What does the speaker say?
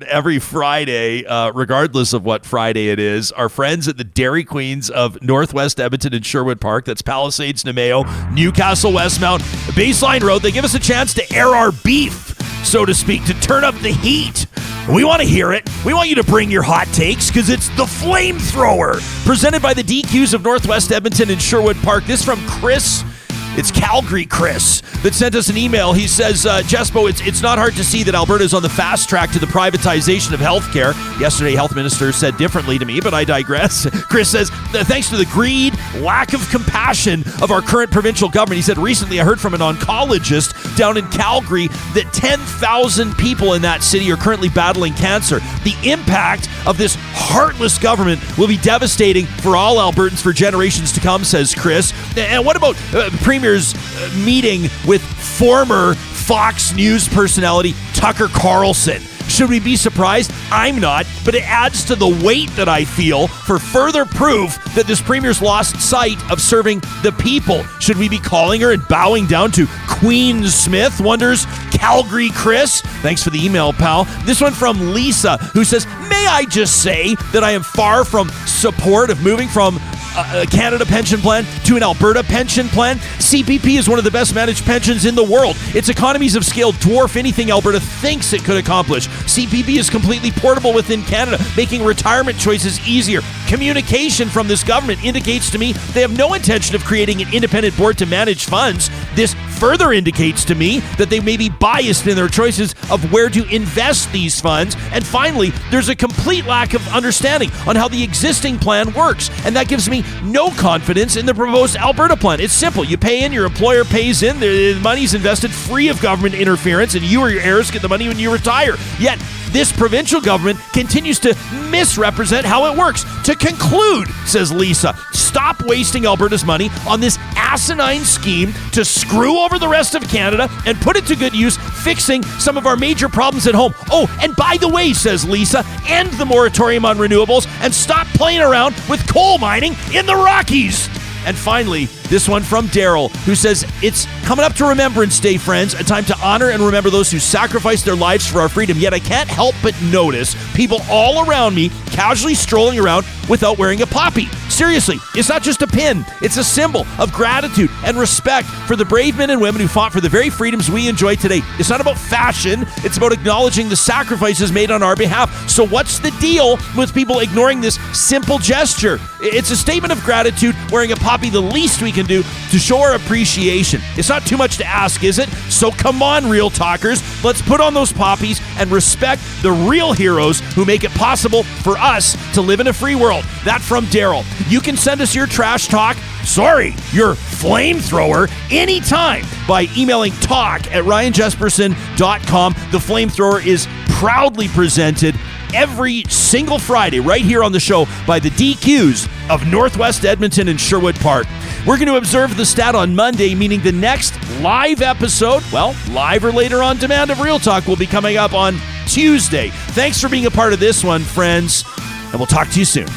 Every Friday, regardless of what Friday it is, our friends at the Dairy Queens of Northwest Edmonton and Sherwood Park, that's Palisades, Nemeo, Newcastle, Westmount, Baseline Road, they give us a chance to air our beef, so to speak, to turn up the heat. We want to hear it. We want you to bring your hot takes because it's the Flamethrower, presented by the DQs of Northwest Edmonton and Sherwood Park. This from Chris. It's Calgary Chris that sent us an email. He says, Jespo, it's not hard to see that Alberta is on the fast track to the privatization of healthcare. Yesterday, health minister said differently to me, but I digress. Chris says, thanks to the greed, lack of compassion of our current provincial government. He said, recently I heard from an oncologist down in Calgary that 10,000 people in that city are currently battling cancer. The impact of this heartless government will be devastating for all Albertans for generations to come, says Chris. And what about Premier's meeting with former Fox News personality Tucker Carlson? Should we be surprised? I'm not, but it adds to the weight that I feel for further proof that this Premier's lost sight of serving the people. Should we be calling her and bowing down to Queen Smith, wonders Calgary Chris. Thanks for the email, pal. This one from Lisa, who says, may I just say that I am far from support of moving from a Canada pension plan to an Alberta pension plan. CPP is one of the best managed pensions in the world. Its economies of scale dwarf anything Alberta thinks it could accomplish. CPP is completely portable within Canada, making retirement choices easier. Communication from this government indicates to me they have no intention of creating an independent board to manage funds. This further indicates to me that they may be biased in their choices of where to invest these funds. And finally, there's a complete lack of understanding on how the existing plan works. And that gives me no confidence in the proposed Alberta plan. It's simple. You pay in, your employer pays in, the money's invested free of government interference, and you or your heirs get the money when you retire. Yet, this provincial government continues to misrepresent how it works. To conclude, says Lisa, stop wasting Alberta's money on this asinine scheme to screw over the rest of Canada and put it to good use fixing some of our major problems at home. Oh, and by the way, says Lisa, end the moratorium on renewables and stop playing around with coal mining in the Rockies. And finally, this one from Darrell, who says, it's coming up to Remembrance Day, friends, a time to honor and remember those who sacrificed their lives for our freedom. Yet I can't help but notice people all around me casually strolling around without wearing a poppy. Seriously, it's not just a pin. It's a symbol of gratitude and respect for the brave men and women who fought for the very freedoms we enjoy today. It's not about fashion. It's about acknowledging the sacrifices made on our behalf. So what's the deal with people ignoring this simple gesture? It's a statement of gratitude. Wearing a poppy, the least we can do to show our appreciation. It's not too much to ask, is it? So come on, real talkers. Let's put on those poppies and respect the real heroes who make it possible for us to live in a free world. That from Darrell. You can send us your trash talk, your Flamethrower, anytime by emailing talk@ryanjesperson.com. The Flamethrower is proudly presented every single Friday right here on the show by the DQs of Northwest Edmonton and Sherwood Park. We're going to observe the stat on Monday, meaning the next live episode, live or later on demand of Real Talk, will be coming up on Tuesday. Thanks for being a part of this one, friends, and we'll talk to you soon.